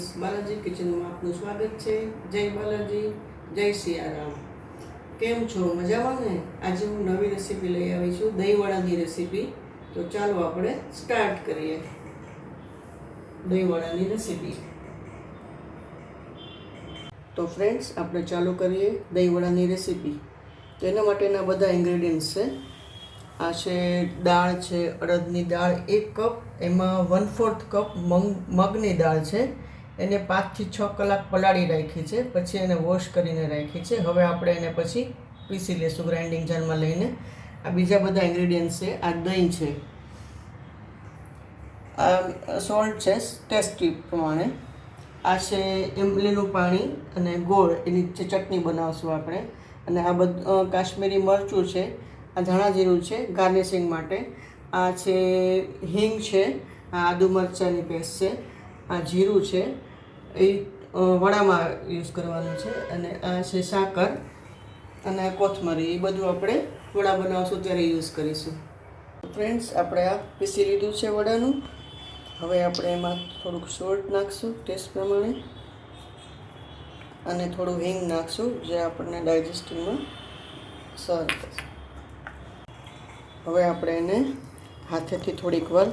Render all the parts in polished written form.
Friends, Balaji કિચનમાં આપનું સ્વાગત છે। જય બાલાજી, જય સિયારામ। કેમ છો? મજામાં ને? આજે હું નવી રેસીપી લઈ આવી છું, દહીંવડાની રેસીપી। તો ચાલો આપણે સ્ટાર્ટ કરીએ દહીંવડાની રેસીપી। તો ફ્રેન્ડ્સ, આપણે ચાલુ કરીએ દહીંવડાની રેસીપી। તેના માટેના બધા ઇન્ગ્રેડિયન્ટ્સ છે। આ છે દાળ છે, અડદની દાળ 1 કપ, એમાં 1/4 કપ મગની દાળ છે। એને 5 થી 6 કલાક પલાળી રાખી છે, પછી એને વોશ કરીને રાખી છે। હવે આપણે એને પછી પીસી લેશું ગ્રાઇન્ડિંગ જારમાં લઈને। આ બીજા બધા ઇન્ગ્રેડિયન્ટ્સ છે। આ દહીં છે, આ સોલ્ટ છે ટેસ્ટી પ્રમાણે, આ છે ઇમલીનું પાણી અને ગોળ, એની ચટણી બનાવશું આપણે। અને આ બધું કાશ્મીરી મરચું છે, આ ધાણા જીરું છે ગાર્નિશિંગ માટે, આ છે હિંગ છે, આ આદુ મરચાંની પેસ્ટ છે, આ જીરું છે, એ વડામાં યુઝ કરવાનું છે, અને આ છે સાકર અને આ કોથમરી। એ બધું આપણે વડા બનાવશું ત્યારે યુઝ કરીશું। ફ્રેન્ડ્સ, આપણે આ પીસી લીધું છે વડાનું। હવે આપણે એમાં થોડુંક સોલ્ટ નાખશું ટેસ્ટ પ્રમાણે, અને થોડું હિંગ નાખશું જે આપણને ડાયજેસ્ટિંગમાં સારું થશે। હવે આપણે એને હાથેથી થોડીક વાર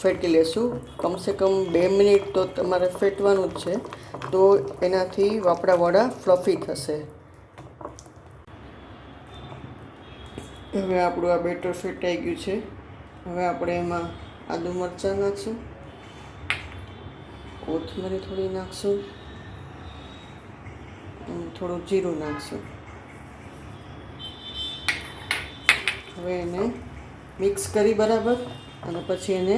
ફેટી લેશું, કમસે કમ 2 મિનિટ તો તમારે ફેટવાનું જ છે, તો એનાથી આપણા વડા ફ્લફી થશે। હવે આપણું આ બેટર ફેટાઈ ગયું છે। હવે આપણે એમાં આદુ મરચાં નાખશું, કોથમરી થોડી નાખશું, થોડું જીરું નાખશું। હવે એને મિક્સ કરી બરાબર, અને પછી એને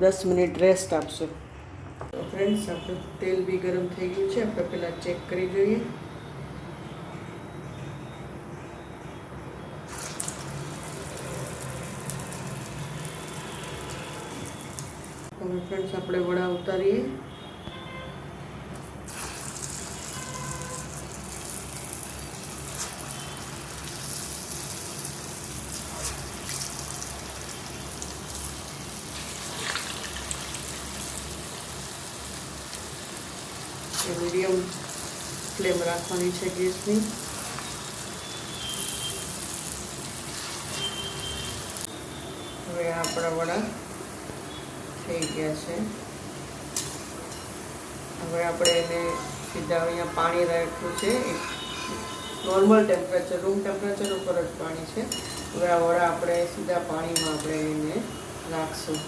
10 મિનિટ રેસ્ટ આપશું। તો ફ્રેન્ડ્સ, આપણું તેલ બી ગરમ થઈ ગયું છે, આપણે પહેલાં ચેક કરી જોઈએ। હવે ફ્રેન્ડ્સ, આપણે વડા ઉતારીએ। મીડિયમ ફ્લેમ રાખવાની છે ગેસની। હવે આપણા વડા થઈ ગયા છે। હવે આપણે એને સીધા અહીંયા પાણી રાખ્યું છે, નોર્મલ ટેમ્પરેચર, રૂમ ટેમ્પરેચર ઉપર જ પાણી છે। હવે આ વડા આપણે સીધા પાણીમાં આપણે એને નાખશું।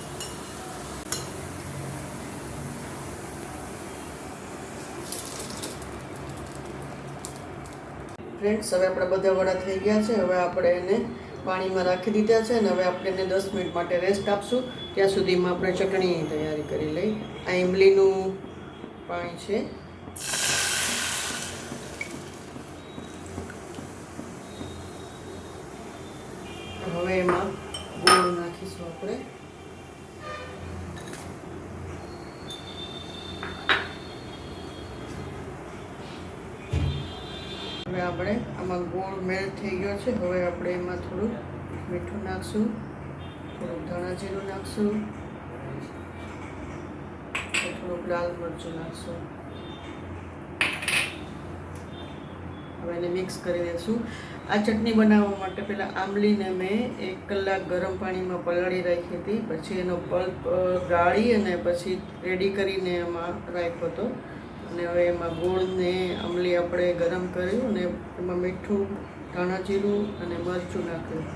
ફ્રેન્ડ્સ, હવે આપણા બધા વડા થઈ ગયા છે। હવે આપણે એને પાણીમાં રાખી દીધા છે, અને હવે આપણે એને 10 મિનિટ માટે રેસ્ટ આપશું। ત્યાં સુધીમાં આપણે ચટણીની તૈયારી કરી લઈ। આ ઇમલીનું પાણી છે, હવે એમાં ગોળ નાખીશું આપણે। હવે આપણે આમાં ગોળ મેલ્ટ થઈ ગયો છે। હવે આપણે એમાં થોડું મીઠું નાખશું, થોડુંક ધાણા જીરું નાખશું, થોડુંક લાલ મરચું નાખશું। હવે એને મિક્સ કરી દઈશું। આ ચટણી બનાવવા માટે પહેલાં આંબલીને મેં 1 કલાક ગરમ પાણીમાં પલાળી રાખી હતી, પછી એનો પલ્પ ગાળી અને પછી રેડી કરીને એમાં રાખ્યો હતો। અને હવે એમાં ગોળને આંબલી આપણે ગરમ કર્યું, અને એમાં મીઠું, ધાણા જીરું અને મરચું નાખ્યું।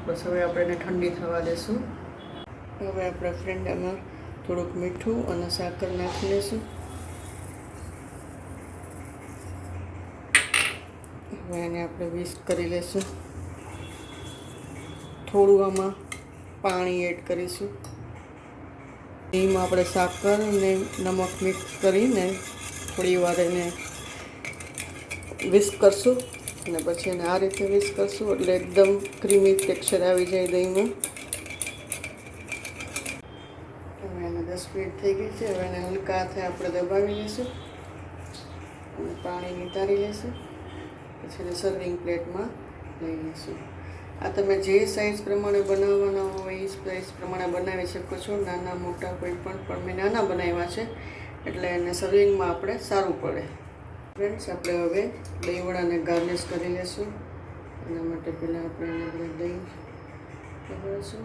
બસ હવે આપણે એને ઠંડી થવા દેશું। હવે આપણે ફ્રેન્ડ એમાં થોડુંક મીઠું અને સાકર નાખી લઈશું। હવે એને આપણે વિસ્ક કરી લઈશું। થોડું આમાં પાણી એડ કરીશું। એમાં આપણે સાકર અને નમક મિક્સ કરીને થોડી વાર એને વિસ્ક કરશું, અને પછી એને આ રીતે વિસ્ક કરશું એટલે એકદમ ક્રીમી ટેક્સચર આવી જાય દહીંમાં। હવે એને 10 મિનિટ થઈ ગઈ છે। હવે એને હલકા હાથે આપણે દબાવી લઈશું અને પાણી નિતારી લઈશું, પછી એને સર્વિંગ પ્લેટમાં લઈ લઈશું। આ તમે જે સાઇઝ પ્રમાણે બનાવવાના હોય એ સાઇઝ પ્રમાણે બનાવી શકો છો, નાના મોટા કોઈ પણ મેં નાના બનાવ્યા છે એટલે એને સર્વિંગમાં આપણે સારું પડે. ફ્રેન્ડ્સ, આપણે હવે દહીંવડાને ગાર્નિશ કરી લઈશું. એના માટે પહેલાં આપણે એને બધા દહીં લગાવીશું.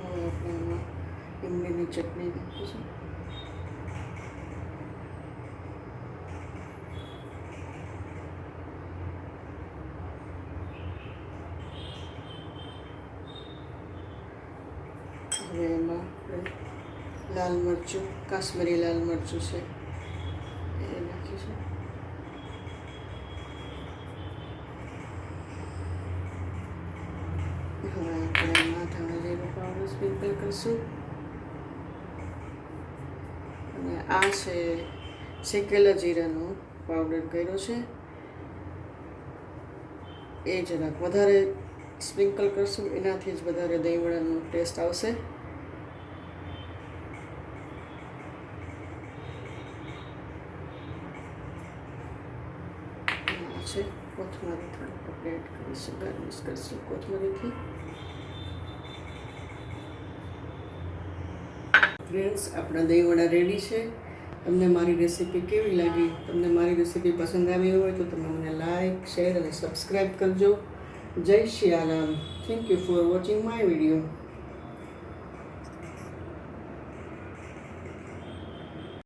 હવે આપણે એમાં ઇમલીની ચટણી નાખીશું. હવે એમાં લાલ મરચું, કાશ્મીરી લાલ મરચું છે એ નાખીશું. હવે આપણે એમાં ધાણા જીરું પાવડર સ્પ્રિંકલ કરીશું. અને આ છે શેકેલા જીરાનો પાવડર કર્યો છે, એ જરાક વધારે સ્પ્રિંકલ કરશું, એનાથી જ વધારે દહીંવડાનો ટેસ્ટ આવશે. છે કોથમરી થોડીક આપણે એડ કરીશું, ગાર્નિશ કરીશું કોથમરીથી. ફ્રેન્ડ્સ, આપણા દહીંવડા રેડી છે. તમને મારી રેસીપી કેવી લાગી? તમને મારી રેસીપી પસંદ આવી હોય તો તમે મને લાઈક, શેર અને સબસ્ક્રાઈબ કરજો. જય Shri Ram. Thank you for watching my video.